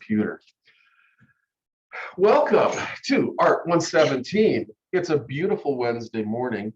computer. Welcome to Art 117. It's a beautiful Wednesday morning,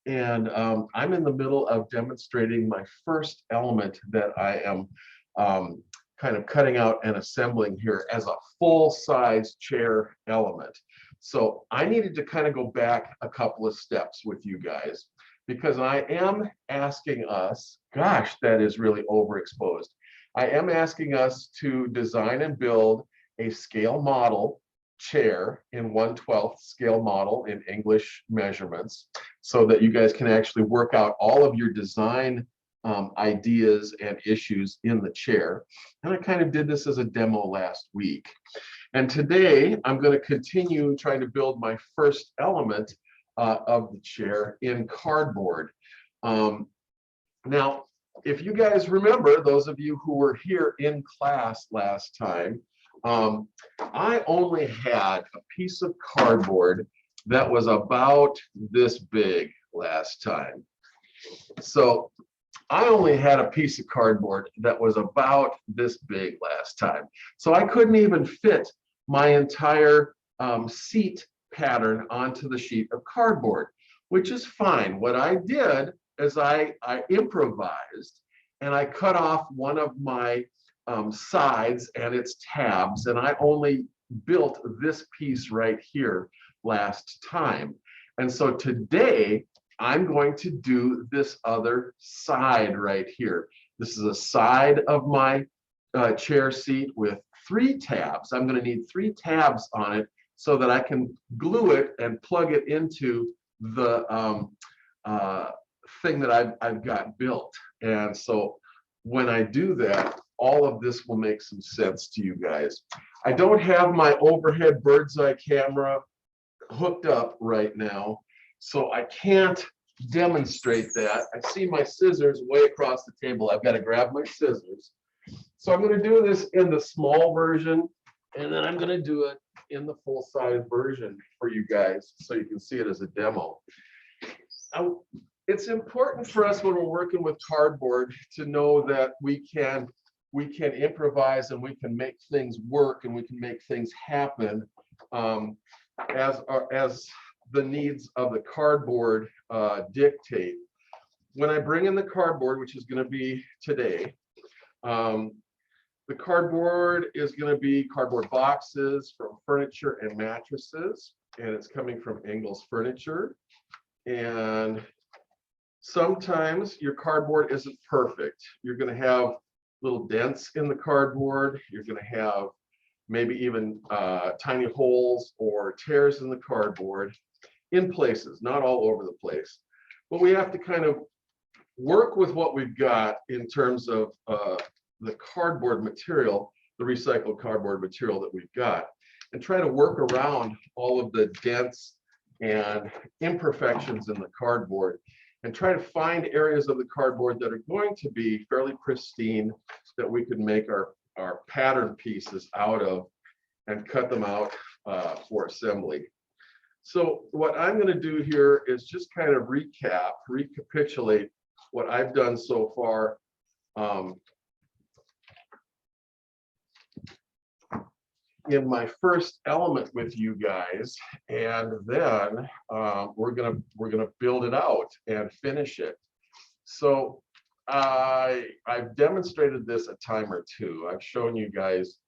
and I'm in the middle of demonstrating my first element that I am kind of cutting out and assembling here as a full-size chair element. So I needed to kind of go back a couple of steps with you guys, because I am asking us, gosh, that is really overexposed. I am asking us to design and build a scale model chair in 1/12 scale model in English measurements, so that you guys can actually work out all of your design ideas and issues in the chair. And I kind of did this as a demo last week. And today I'm going to continue trying to build my first element of the chair in cardboard. Now, if you guys remember, those of you who were here in class last time, I only had a piece of cardboard that was about this big last time. So I only had a piece of cardboard that was about this big last time. So I couldn't even fit my entire seat pattern onto the sheet of cardboard, which is fine. What I did is I improvised, and I cut off one of my sides and its tabs, and I only built this piece right here last time. And so today I'm going to do this other side right here. This is a side of my chair seat with 3 tabs. I'm going to need 3 tabs on it so that I can glue it and plug it into the thing that I've got built. And so when I do that, all of this will make some sense to you guys. I don't have my overhead bird's eye camera hooked up right now, so I can't demonstrate that. I see my scissors way across the table. I've got to grab my scissors. So I'm going to do this in the small version, and then I'm going to do it in the full-size version for you guys so you can see it as a demo. It's important for us when we're working with cardboard to know that we can improvise, and we can make things work, and we can make things happen as the needs of the cardboard dictate. When I bring in the cardboard, which is going to be today, the cardboard is going to be cardboard boxes from furniture and mattresses, and it's coming from Ingles Furniture. And sometimes your cardboard isn't perfect. You're going to have little dents in the cardboard. You're going to have maybe even tiny holes or tears in the cardboard in places, not all over the place. But we have to kind of work with what we've got in terms of the cardboard material, the recycled cardboard material that we've got, and try to work around all of the dents and imperfections in the cardboard, and try to find areas of the cardboard that are going to be fairly pristine, that we could make our pattern pieces out of and cut them out for assembly. So what I'm going to do here is just kind of recapitulate what I've done so far in my first element with you guys, and then we're gonna build it out and finish it. So I've demonstrated this a time or two. I've shown you guys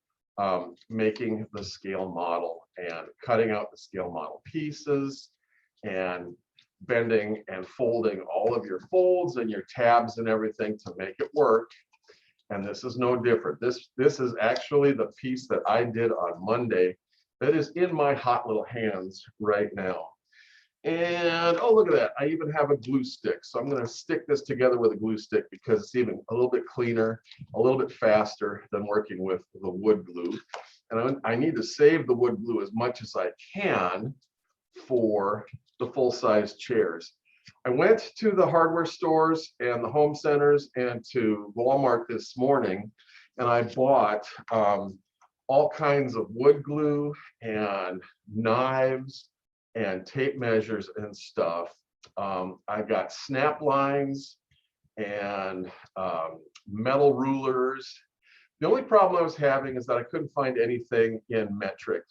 making the scale model and cutting out the scale model pieces and bending and folding all of your folds and your tabs and everything to make it work. And this is no different. This is actually the piece that I did on Monday that is in my hot little hands right now. And oh, look at that. I even have a glue stick. So I'm going to stick this together with a glue stick because it's even a little bit cleaner, a little bit faster than working with the wood glue. And I need to save the wood glue as much as I can for the full-size chairs. I went to the hardware stores and the home centers and to Walmart this morning, and I bought all kinds of wood glue and knives and tape measures and stuff. I got snap lines and metal rulers The only problem I was having is that I couldn't find anything in metric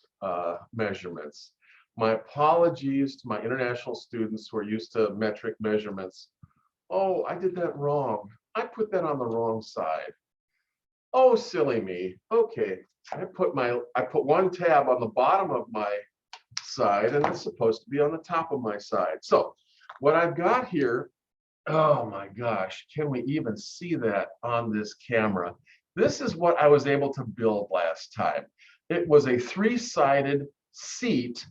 measurements. My apologies to my international students who are used to metric measurements. Oh, I did that wrong. I put that on the wrong side. Oh, silly me. Okay, I put one tab on the bottom of my side, and it's supposed to be on the top of my side. So what I've got here, oh my gosh, can we even see that on this camera? This is what I was able to build last time. It was a three-sided seat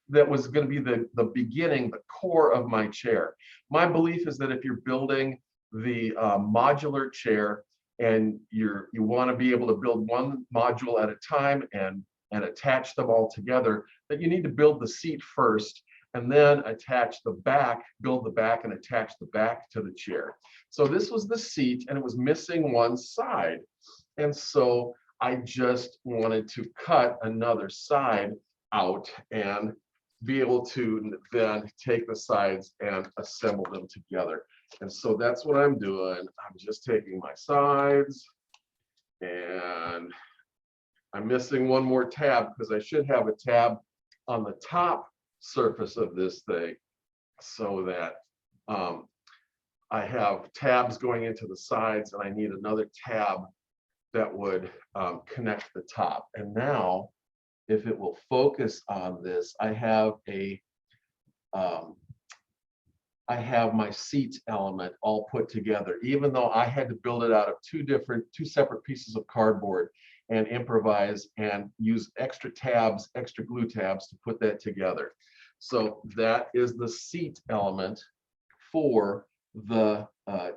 that was going to be the beginning, the core of my chair. My belief is that if you're building the modular chair and you want to be able to build one module at a time and attach them all together, that you need to build the seat first and then attach the back, build the back and attach the back to the chair. So this was the seat and it was missing one side. And so I just wanted to cut another side out and be able to then take the sides and assemble them together. And so that's what I'm doing. I'm just taking my sides and I'm missing one more tab because I should have a tab on the top surface of this thing so that I have tabs going into the sides, and I need another tab that would connect the top. And now, if it will focus on this, I have my seat element all put together, even though I had to build it out of two separate pieces of cardboard and improvise and use extra tabs, extra glue tabs to put that together. So that is the seat element for the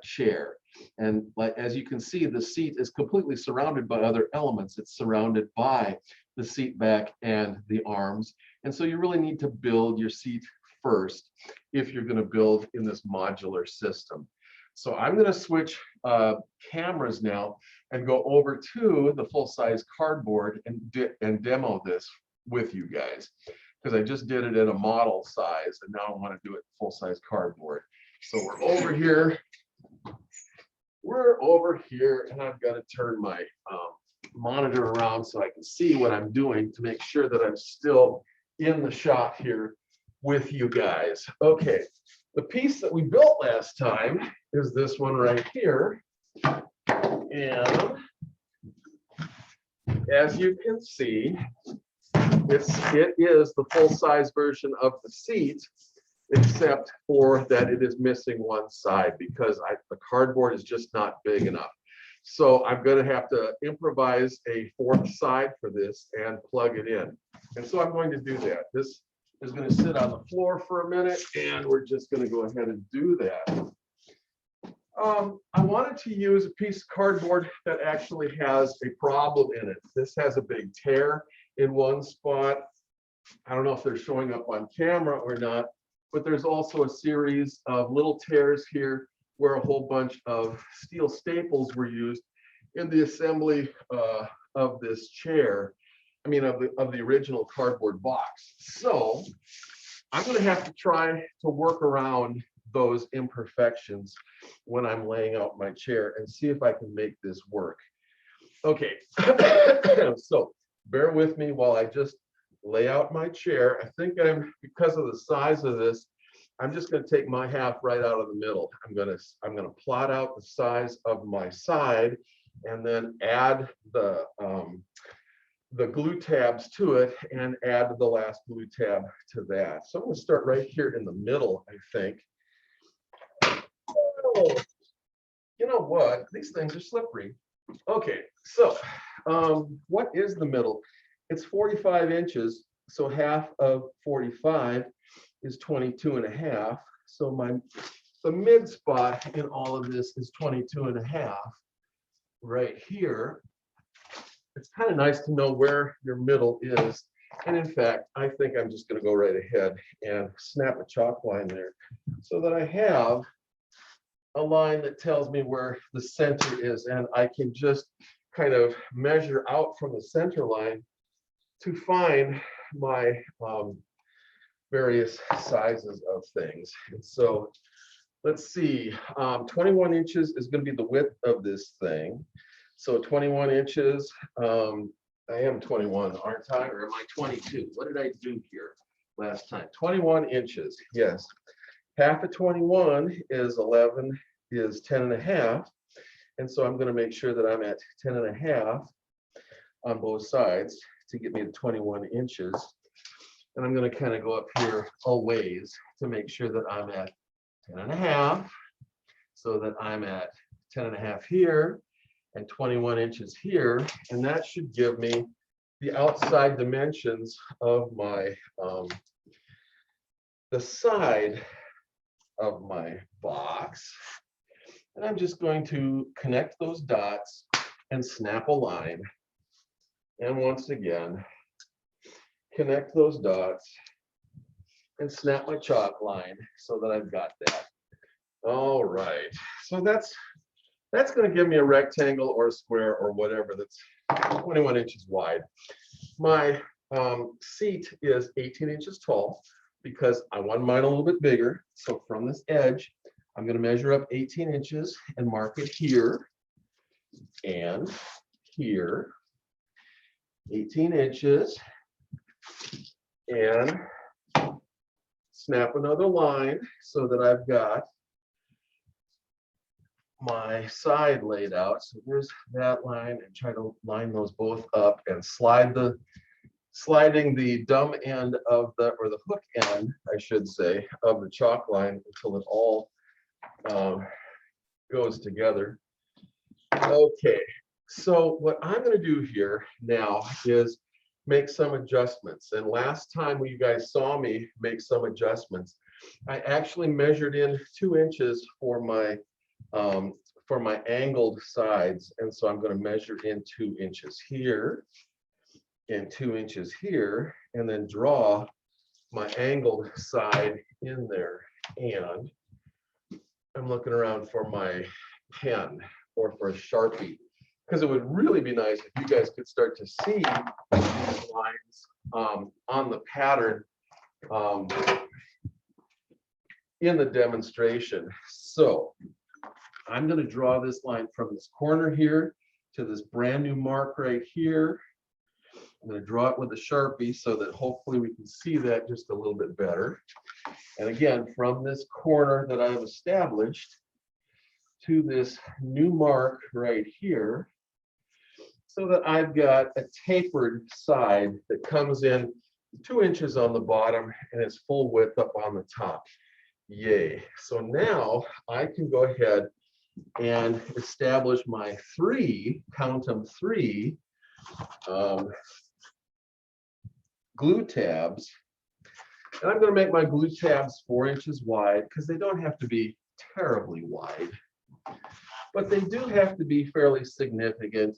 chair. And as you can see, the seat is completely surrounded by other elements. It's surrounded by the seat back and the arms. And so you really need to build your seat first if you're going to build in this modular system. So I'm going to switch cameras now and go over to the full-size cardboard and demo this with you guys, because I just did it in a model size and now I want to do it full-size cardboard. So we're over here and I've got to turn my monitor around so I can see what I'm doing to make sure that I'm still in the shot here with you guys. Okay, the piece that we built last time is this one right here. And as you can see, it is the full-size version of the seat, except for that it is missing one side because the cardboard is just not big enough. So I'm going to have to improvise a fourth side for this and plug it in. And so I'm going to do that. This is going to sit on the floor for a minute, and we're just going to go ahead and do that. I wanted to use a piece of cardboard that actually has a problem in it. This has a big tear in one spot. I don't know if they're showing up on camera or not, but there's also a series of little tears here where a whole bunch of steel staples were used in the assembly of this chair. I mean, of the original cardboard box. So I'm going to have to try to work around those imperfections when I'm laying out my chair and see if I can make this work. Okay, so bear with me while I just lay out my chair. I think because of the size of this, I'm just going to take my half right out of the middle. I'm going to plot out the size of my side and then add the glue tabs to it and add the last glue tab to that. So I'm going to start right here in the middle, I think. Oh, you know what? These things are slippery. Okay, so what is the middle? It's 45 inches, so half of 45 is 22.5. So the mid spot in all of this is 22.5 right here. It's kind of nice to know where your middle is. And in fact, I think I'm just going to go right ahead and snap a chalk line there so that I have a line that tells me where the center is. And I can just kind of measure out from the center line to find my various sizes of things. And so let's see, 21 inches is going to be the width of this thing. So 21 inches. I am 21, aren't I? Or am I 22? What did I do here last time? 21 inches. Yes. Half of 21 is 10 and a half. And so I'm going to make sure that I'm at 10 and a half on both sides to get me to 21 inches. And I'm going to kind of go up here a ways to make sure that I'm at 10 and a half, so that I'm at 10 and a half here and 21 inches here. And that should give me the outside dimensions of my, the side of my box. And I'm just going to connect those dots and snap a line. And once again, connect those dots and snap my chalk line so that I've got that. All right, so that's going to give me a rectangle or a square or whatever that's 21 inches wide. My seat is 18 inches tall because I want mine a little bit bigger. So from this edge, I'm going to measure up 18 inches and mark it here and here, 18 inches, and snap another line so that I've got my side laid out. So there's that line, and try to line those both up and sliding the dumb end of the, or the hook end, I should say, of the chalk line until it all goes together. Okay, so what I'm going to do here now is make some adjustments. And last time when you guys saw me make some adjustments, I actually measured in 2 inches for my angled sides. And so I'm going to measure in 2 inches here and 2 inches here, and then draw my angled side in there. And I'm looking around for my pen or for a Sharpie, because it would really be nice if you guys could start to see these lines on the pattern in the demonstration. So I'm going to draw this line from this corner here to this brand new mark right here. I'm going to draw it with a Sharpie so that hopefully we can see that just a little bit better. And again, from this corner that I've established to this new mark right here, so that I've got a tapered side that comes in 2 inches on the bottom and is full width up on the top. Yay. So now I can go ahead and establish my 3, count them 3, glue tabs. And I'm going to make my glue tabs 4 inches wide, because they don't have to be terribly wide, but they do have to be fairly significant.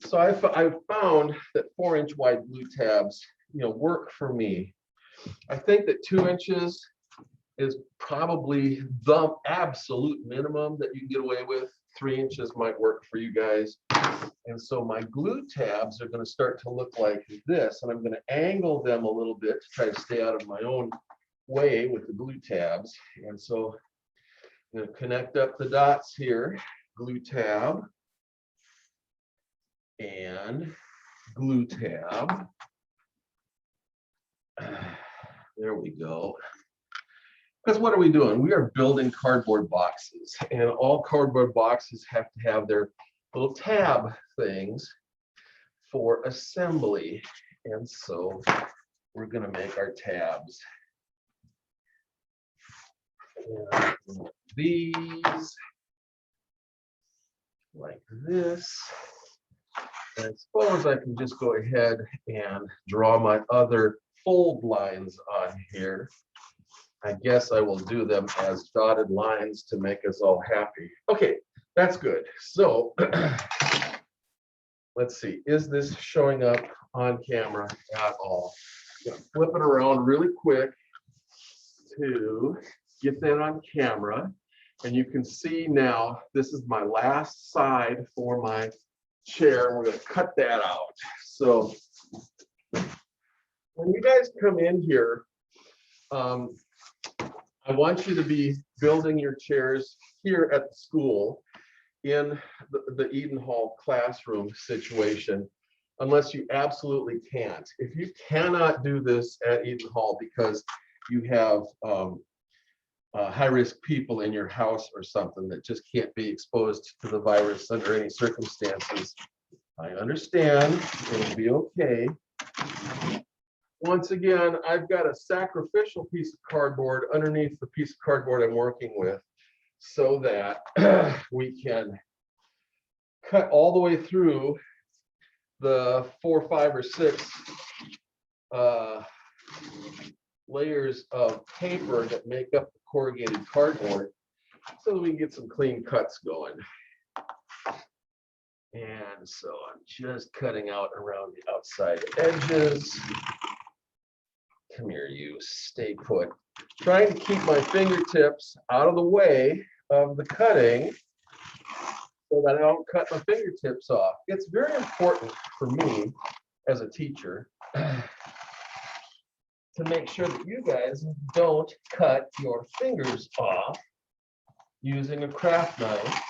So I've found that 4-inch wide glue tabs, work for me. I think that 2 inches is probably the absolute minimum that you can get away with. 3 inches might work for you guys. And so my glue tabs are going to start to look like this, and I'm going to angle them a little bit to try to stay out of my own way with the glue tabs. And so I'm going to connect up the dots here, glue tab and glue tab. There we go. Because what are we doing? We are building cardboard boxes, and all cardboard boxes have to have their little tab things for assembly. And so we're going to make our tabs. And these like this. And I suppose I can just go ahead and draw my other fold lines on here. I guess I will do them as dotted lines to make us all happy. Okay, that's good. So let's see, is this showing up on camera at all? I'm gonna flip it around really quick to get that on camera. And you can see now, this is my last side for my chair, and we're going to cut that out. So when you guys come in here, I want you to be building your chairs here at the school in the Eden Hall classroom situation unless you absolutely can't. If you cannot do this at Eden Hall because you have high-risk people in your house or something that just can't be exposed to the virus under any circumstances, I understand. It'll be okay. Once again, I've got a sacrificial piece of cardboard underneath the piece of cardboard I'm working with so that we can cut all the way through the 4, 5, or 6 layers of paper that make up the corrugated cardboard so that we can get some clean cuts going. And so I'm just cutting out around the outside edges. Come here, you, stay put. Trying to keep my fingertips out of the way of the cutting so that I don't cut my fingertips off. It's very important for me as a teacher to make sure that you guys don't cut your fingers off using a craft knife.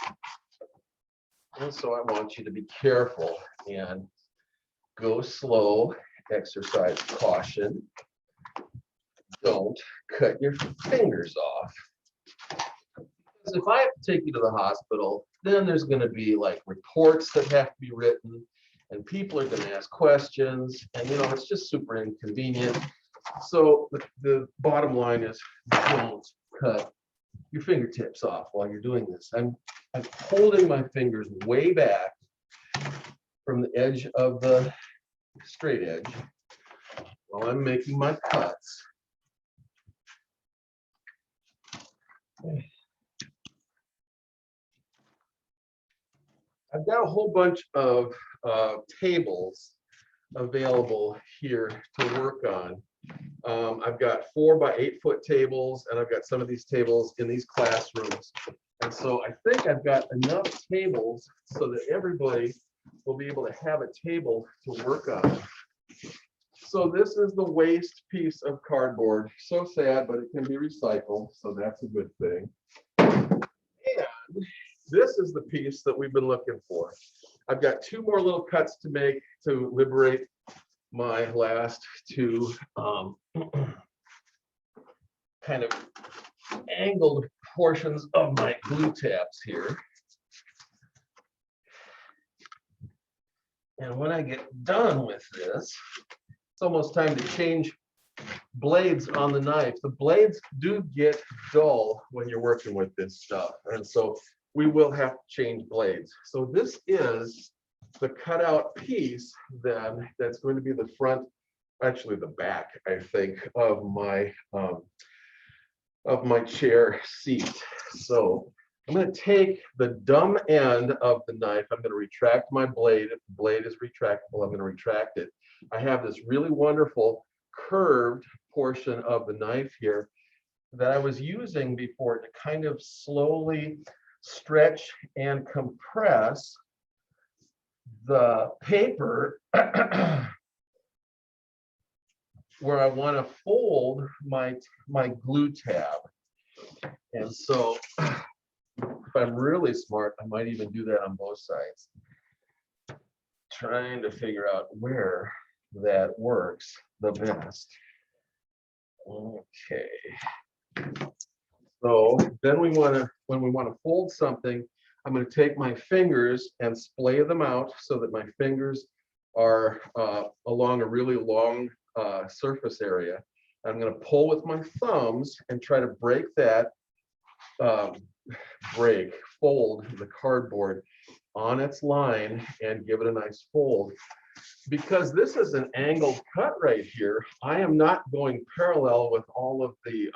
And so I want you to be careful and go slow, exercise caution. Don't cut your fingers off. Because if I have to take you to the hospital, then there's going to be like reports that have to be written, and people are going to ask questions, and it's just super inconvenient. So the bottom line is, don't cut your fingertips off while you're doing this. I'm holding my fingers way back from the edge of the straight edge while I'm making my cuts. I've got a whole bunch of tables available here to work on. I've got 4 by 8 foot tables, and I've got some of these tables in these classrooms. And so I think I've got enough tables so that everybody will be able to have a table to work on. So this is the waste piece of cardboard. So sad, but it can be recycled, so that's a good thing. And this is the piece that we've been looking for. I've got 2 more little cuts to make to liberate my last 2 kind of angled portions of my glue tabs here. And when I get done with this, it's almost time to change blades on the knife. The blades do get dull when you're working with this stuff, and so we will have to change blades. So this is the cutout piece then that's going to be the front, actually the back, I think, of my chair seat. So I'm going to take the dumb end of the knife. I'm going to retract my blade. If the blade is retractable, I'm going to retract it. I have this really wonderful curved portion of the knife here that I was using before to kind of slowly stretch and compress the paper where I want to fold my glue tab. And so if I'm really smart, I might even do that on both sides. Trying to figure out where that works the best. Okay. So then when we want to fold something, I'm going to take my fingers and splay them out so that my fingers are along a really long surface area. I'm going to pull with my thumbs and try to break that, fold the cardboard on its line and give it a nice fold. Because this is an angled cut right here, I am not going parallel with all of the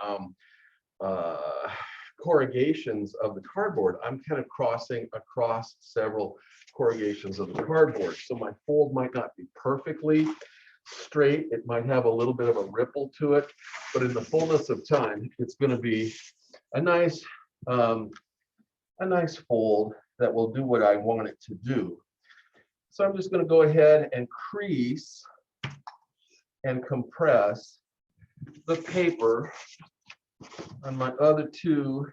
corrugations of the cardboard. I'm kind of crossing across several corrugations of the cardboard. So my fold might not be perfectly straight. It might have a little bit of a ripple to it, but in the fullness of time, it's going to be a nice fold that will do what I want it to do. So I'm just going to go ahead and crease and compress the paper on my other 2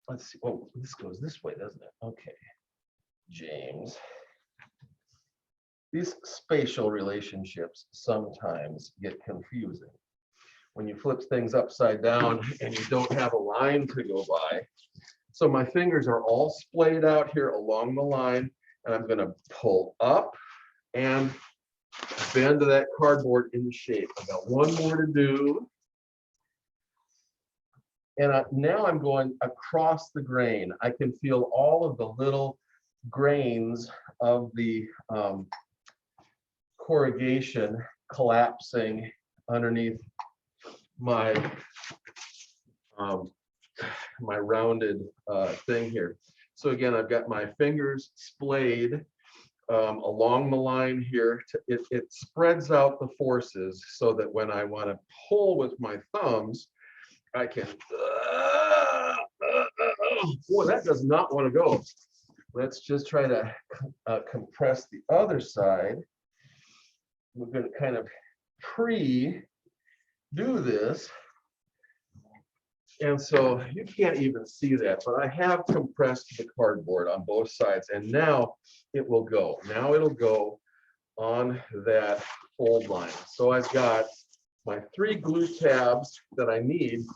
let's see. Oh, this goes this way, doesn't it? Okay, James. These spatial relationships sometimes get confusing. When you flip things upside down and you don't have a line to go by. So my fingers are all splayed out here along the line, and I'm going to pull up and bend that cardboard into shape. I've got one more to do. And now I'm going across the grain. I can feel all of the little grains of the corrugation collapsing underneath my my rounded thing here. So again, I've got my fingers splayed along the line here. It spreads out the forces so that when I want to pull with my thumbs, I can, boy, that does not want to go. Let's just try to compress the other side. We're going to kind of pre-do this. And so you can't even see that, but I have compressed the cardboard on both sides, and now it will go. Now it'll go on that fold line. So I've got my 3 glue tabs that I need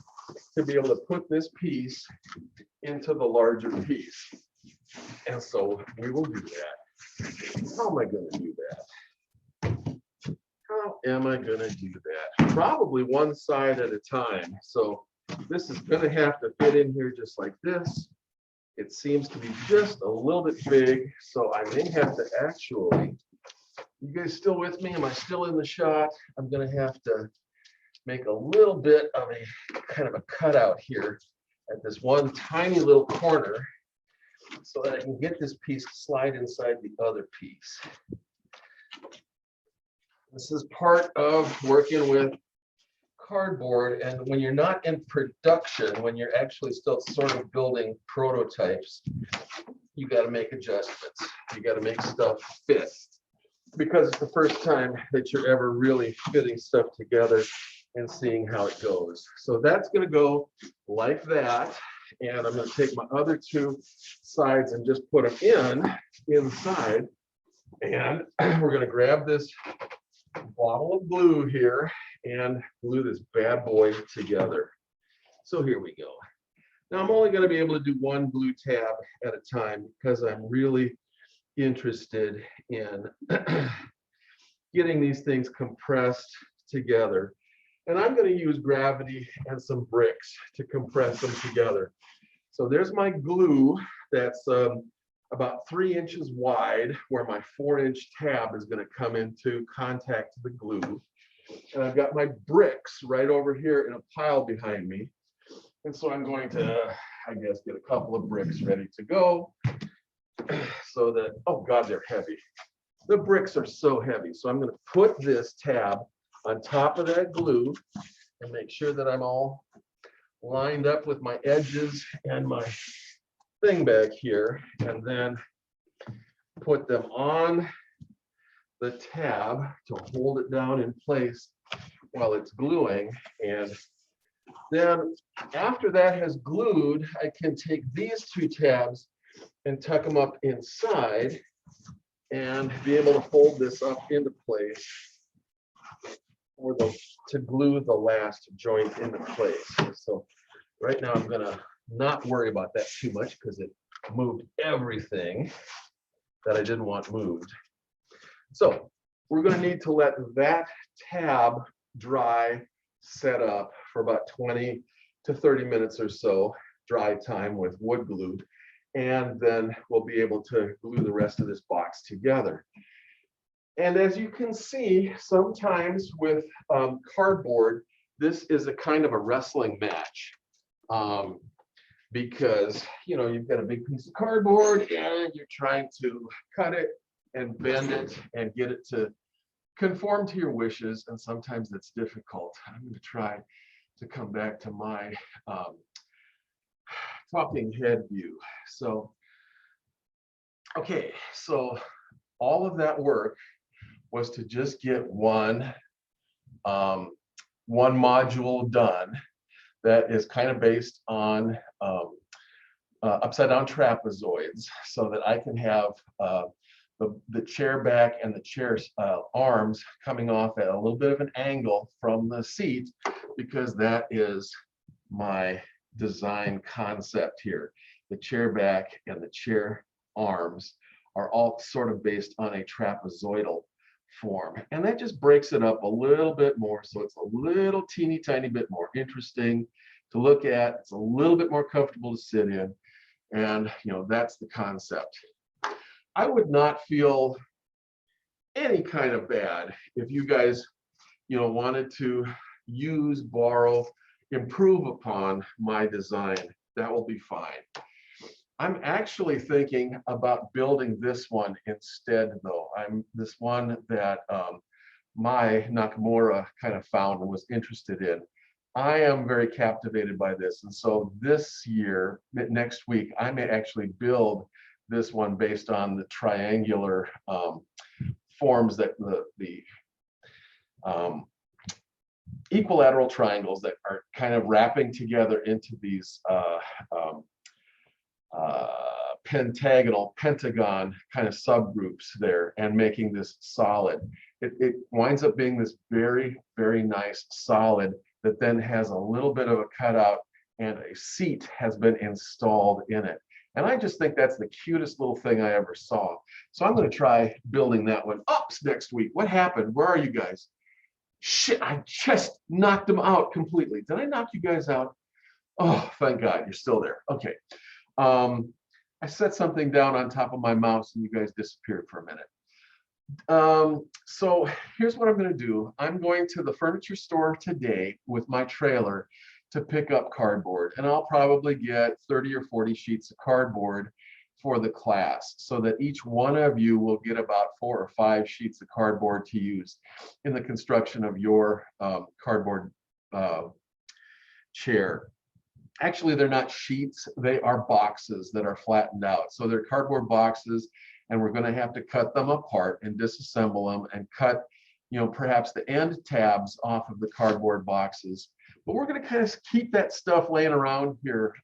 to be able to put this piece into the larger piece. And so we will do that. How am I going to do that? How am I going to do that? Probably one side at a time. So this is going to have to fit in here just like this. It seems to be just a little bit big, so I may have to actually, you guys still with me? Am I still in the shot? I'm going to have to make a little bit of a kind of a cutout here at this one tiny little corner so that I can get this piece to slide inside the other piece. This is part of working with cardboard, and when you're not in production, when you're actually still sort of building prototypes, you got to make adjustments. You got to make stuff fit, because it's the first time that you're ever really fitting stuff together and seeing how it goes. So that's going to go like that, and I'm going to take my other 2 sides and just put them inside, and we're going to grab this bottle of glue here and glue this bad boy together. So here we go. Now I'm only going to be able to do 1 glue tab at a time because I'm really interested in getting these things compressed together. And I'm going to use gravity and some bricks to compress them together. So there's my glue that's about 3 inches wide, where my 4-inch tab is going to come into contact the glue. And I've got my bricks right over here in a pile behind me. And so I'm going to, I guess, get a couple of bricks ready to go so that, oh God, they're heavy. The bricks are so heavy. So I'm going to put this tab on top of that glue and make sure that I'm all lined up with my edges and my thing back here, and then put them on the tab to hold it down in place while it's gluing. And then after that has glued, I can take these 2 tabs and tuck them up inside and be able to hold this up into place for to glue the last joint into place. So right now I'm going to not worry about that too much because it moved everything that I didn't want moved. So we're going to need to let that tab dry, set up for about 20 to 30 minutes or so, dry time with wood glue, and then we'll be able to glue the rest of this box together. And as you can see, sometimes with cardboard, this is a kind of a wrestling match. Because you've got a big piece of cardboard and you're trying to cut it and bend it and get it to conform to your wishes, and sometimes it's difficult. I'm going to try to come back to my talking head view. So okay, so all of that work was to just get one module done that is kind of based on upside down trapezoids so that I can have the chair back and the chair's arms coming off at a little bit of an angle from the seat, because that is my design concept here. The chair back and the chair arms are all sort of based on a trapezoidal form, and that just breaks it up a little bit more, so it's a little teeny tiny bit more interesting to look at. It's a little bit more comfortable to sit in, and that's the concept. I would not feel any kind of bad if you guys wanted to use, borrow, improve upon my design. That will be fine. I'm actually thinking about building this one instead, though. This one that my Nakamura kind of found and was interested in. I am very captivated by this, and so this year, next week, I may actually build this one based on the triangular forms that the equilateral triangles that are kind of wrapping together into these pentagon kind of subgroups there, and making this solid. It winds up being this very, very nice solid that then has a little bit of a cutout, and a seat has been installed in it. And I just think that's the cutest little thing I ever saw. So I'm going to try building that one up next week. What happened? Where are you guys? Shit, I just knocked them out completely. Did I knock you guys out? Oh, thank God, you're still there. Okay. I set something down on top of my mouse and you guys disappeared for a minute. So here's what I'm going to do. I'm going to the furniture store today with my trailer to pick up cardboard, and I'll probably get 30 or 40 sheets of cardboard for the class, so that each one of you will get about 4 or 5 sheets of cardboard to use in the construction of your cardboard chair. Actually, they're not sheets, they are boxes that are flattened out. So they're cardboard boxes, and we're going to have to cut them apart and disassemble them and cut, perhaps the end tabs off of the cardboard boxes. But we're going to kind of keep that stuff laying around here,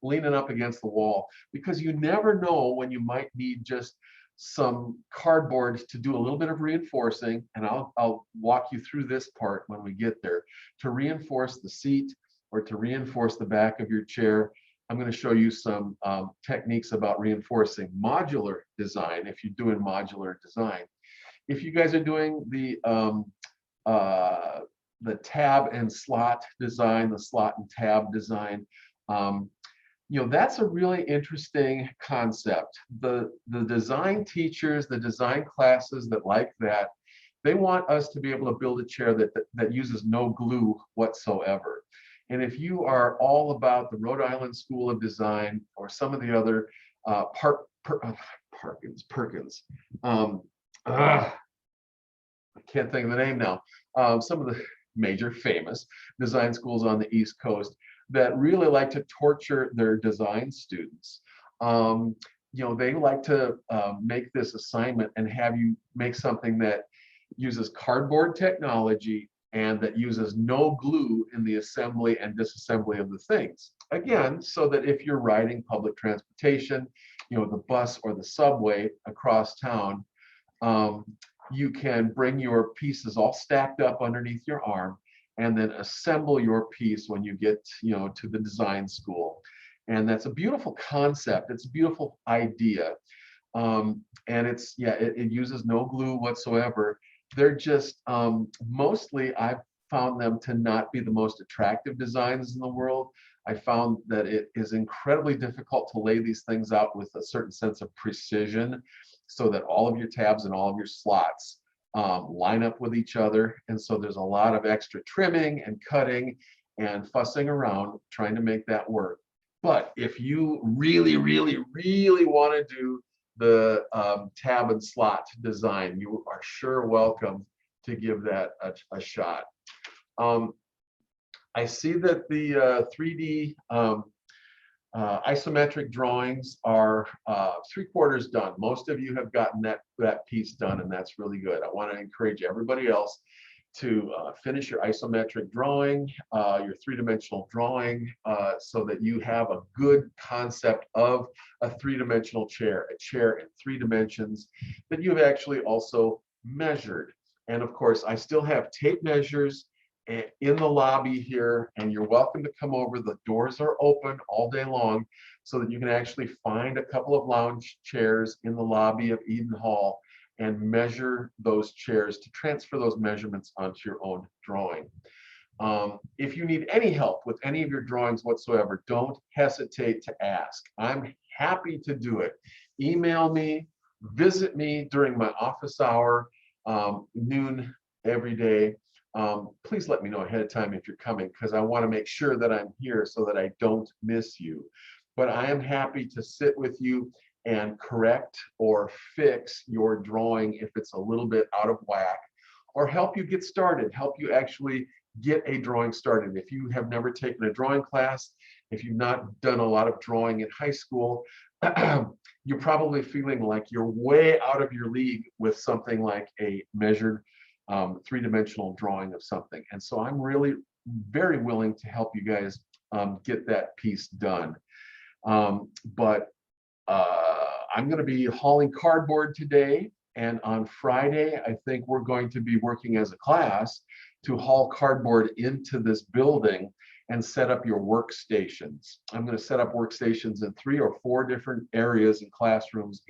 leaning up against the wall, because you never know when you might need just some cardboard to do a little bit of reinforcing. And I'll walk you through this part when we get there, to reinforce the seat or to reinforce the back of your chair. I'm going to show you some techniques about reinforcing modular design if you're doing modular design. If you guys are doing the tab and slot design, the slot and tab design, that's a really interesting concept. The design teachers, the design classes that like that, they want us to be able to build a chair that uses no glue whatsoever. And if you are all about the Rhode Island School of Design or some of the other Perkins, I can't think of the name now, some of the major famous design schools on the East Coast that really like to torture their design students. They like to make this assignment and have you make something that uses cardboard technology and that uses no glue in the assembly and disassembly of the things. Again, so that if you're riding public transportation, the bus or the subway across town, you can bring your pieces all stacked up underneath your arm and then assemble your piece when you get to the design school. And that's a beautiful concept. It's a beautiful idea. And it uses no glue whatsoever. They're just mostly, I've found them to not be the most attractive designs in the world. I found that it is incredibly difficult to lay these things out with a certain sense of precision, so that all of your tabs and all of your slots line up with each other. And so there's a lot of extra trimming and cutting and fussing around trying to make that work. But if you really, really, really want to do the tab and slot design, you are sure welcome to give that a shot. I see that the 3D isometric drawings are 3/4 done. Most of you have gotten that piece done, and that's really good. I want to encourage everybody else finish your isometric drawing, your three-dimensional drawing, so that you have a good concept of a three-dimensional chair, a chair in 3 dimensions that you've actually also measured. And of course, I still have tape measures in the lobby here, and you're welcome to come over. The doors are open all day long so that you can actually find a couple of lounge chairs in the lobby of Eden Hall and measure those chairs to transfer those measurements onto your own drawing. If you need any help with any of your drawings whatsoever, don't hesitate to ask. I'm happy to do it. Email me, visit me during my office hour, noon every day. Please let me know ahead of time if you're coming, because I want to make sure that I'm here so that I don't miss you. But I am happy to sit with you and correct or fix your drawing if it's a little bit out of whack, or help you get started, help you actually get a drawing started. If you have never taken a drawing class, if you've not done a lot of drawing in high school, you're probably feeling like you're way out of your league with something like a measured three-dimensional drawing of something. And so I'm really very willing to help you guys get that piece done. I'm going to be hauling cardboard today, and on Friday, I think we're going to be working as a class to haul cardboard into this building and set up your workstations. I'm going to set up workstations in 3 or 4 different areas and classrooms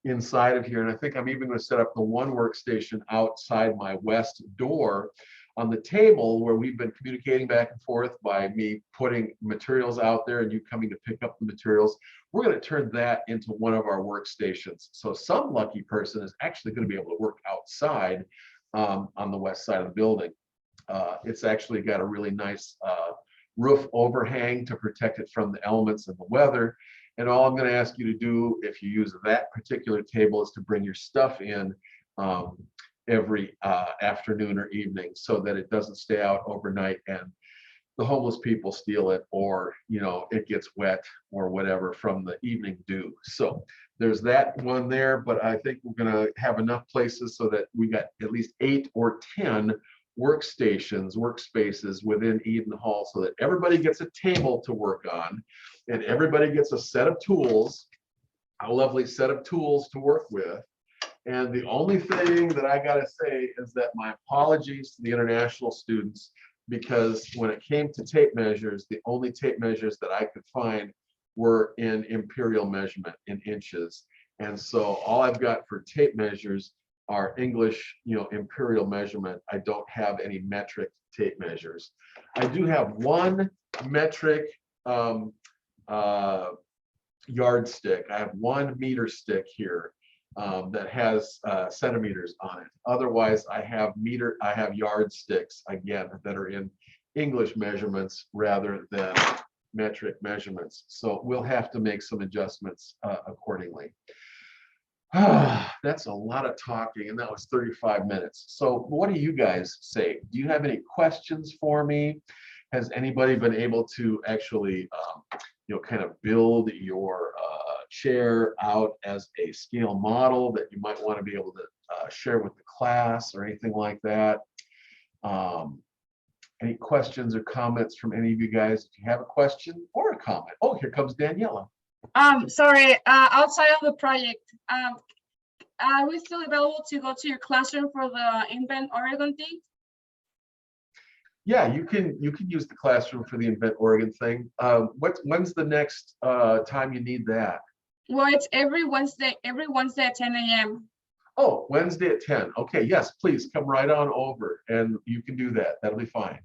inside of here. And I think I'm even going to set up the one workstation outside my west door on the table where we've been communicating back and forth by me putting materials out there and you coming to pick up the materials. We're going to turn that into one of our workstations. So some lucky person is actually going to be able to work outside on the west side of the building. It's actually got a really nice roof overhang to protect it from the elements of the weather. And all I'm going to ask you to do if you use that particular table is to bring your stuff in every afternoon or evening so that it doesn't stay out overnight and the homeless people steal it, or it gets wet or whatever from the evening dew. So there's that one there, but I think we're going to have enough places so that we got at least 8 or 10 workstations, workspaces within Eden Hall so that everybody gets a table to work on and everybody gets a set of tools, a lovely set of tools to work with. And the only thing that I got to say is that my apologies to the international students, because when it came to tape measures, the only tape measures that I could find were in imperial measurement in inches. And so all I've got for tape measures are English, imperial measurement. I don't have any metric tape measures. I do have one metric yardstick. I have 1 meter stick here that has centimeters on it. Otherwise, I have yardsticks again that are in English measurements rather than metric measurements. So we'll have to make some adjustments accordingly. That's a lot of talking, and that was 35 minutes. So what do you guys say? Do you have any questions for me? Has anybody been able to actually, kind of build your chair out as a scale model that you might want to be able to share with the class or anything like that? Any questions or comments from any of you guys? If you have a question or a comment. Oh, here comes Daniela. Sorry, outside of the project, are we still available to go to your classroom for the Invent Oregon thing? Yeah, you can use the classroom for the Invent Oregon thing. When's the next time you need that? Well, it's every Wednesday at 10 a.m. Oh, Wednesday at 10. Okay, yes, please come right on over and you can do that. That'll be fine.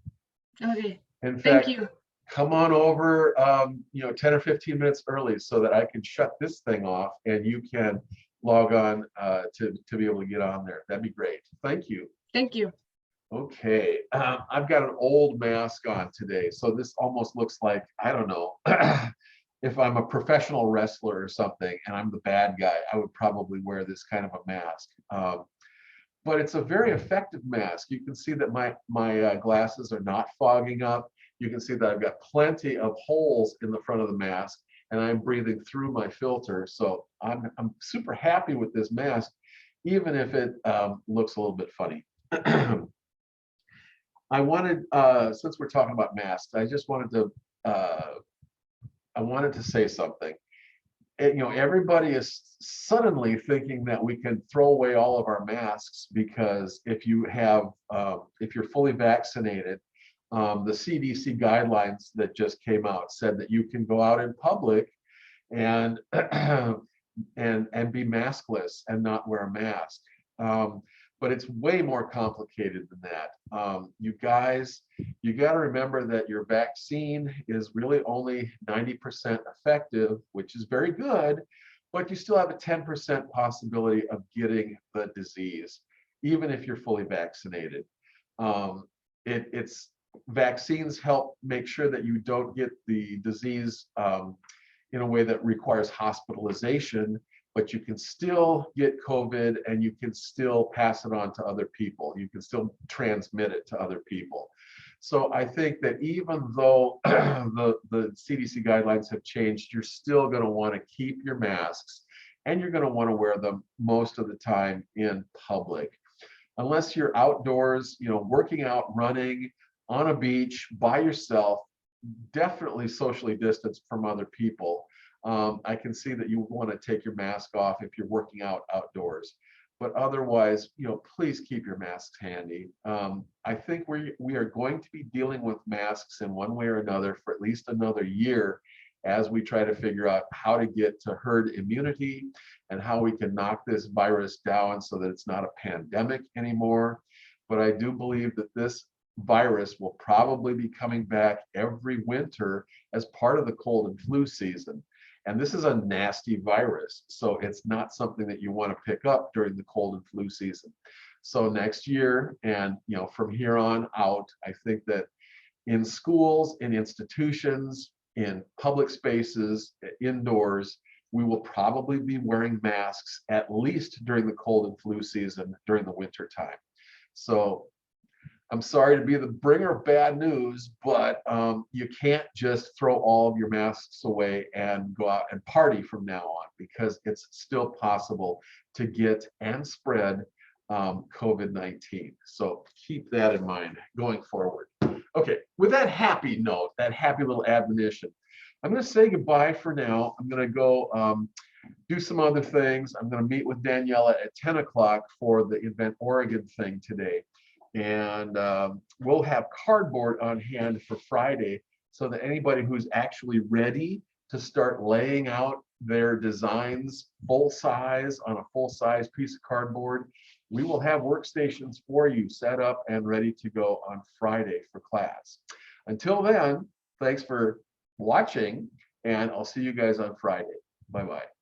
Okay. In fact, Thank you. Come on over 10 or 15 minutes early so that I can shut this thing off and you can log on to be able to get on there. That'd be great. Thank you. Thank you. Okay, I've got an old mask on today, so this almost looks like, I don't know, if I'm a professional wrestler or something and I'm the bad guy, I would probably wear this kind of a mask. But it's a very effective mask. You can see that my glasses are not fogging up. You can see that I've got plenty of holes in the front of the mask and I'm breathing through my filter. So I'm super happy with this mask, even if it looks a little bit funny. I wanted, since we're talking about masks, I just wanted to, I wanted to say something. Everybody is suddenly thinking that we can throw away all of our masks because if you're fully vaccinated, the CDC guidelines that just came out said that you can go out in public and and be maskless and not wear a mask. But it's way more complicated than that. You guys, you got to remember that your vaccine is really only 90% effective, which is very good, but you still have a 10% possibility of getting the disease, even if you're fully vaccinated. It's vaccines help make sure that you don't get the disease in a way that requires hospitalization, but you can still get COVID and you can still pass it on to other people. You can still transmit it to other people. So I think that even though the CDC guidelines have changed, you're still going to want to keep your masks and you're going to want to wear them most of the time in public. Unless you're outdoors, working out, running on a beach by yourself, definitely socially distanced from other people. I can see that you want to take your mask off if you're working out outdoors, but otherwise, please keep your masks handy. I think we are going to be dealing with masks in one way or another for at least another year as we try to figure out how to get to herd immunity and how we can knock this virus down so that it's not a pandemic anymore. But I do believe that this virus will probably be coming back every winter as part of the cold and flu season. And this is a nasty virus, so it's not something that you want to pick up during the cold and flu season. So next year, and from here on out, I think that in schools, in institutions, in public spaces, indoors, we will probably be wearing masks at least during the cold and flu season during the winter time. So I'm sorry to be the bringer of bad news, but you can't just throw all of your masks away and go out and party from now on, because it's still possible to get and spread COVID-19. So keep that in mind going forward. Okay, with that happy note, that happy little admonition, I'm going to say goodbye for now. I'm going to go do some other things. I'm going to meet with Daniela at 10 o'clock for the Invent Oregon thing today. And we'll have cardboard on hand for Friday so that anybody who's actually ready to start laying out their designs full size on a full size piece of cardboard, we will have workstations for you set up and ready to go on Friday for class. Until then, thanks for watching, and I'll see you guys on Friday. Bye-bye.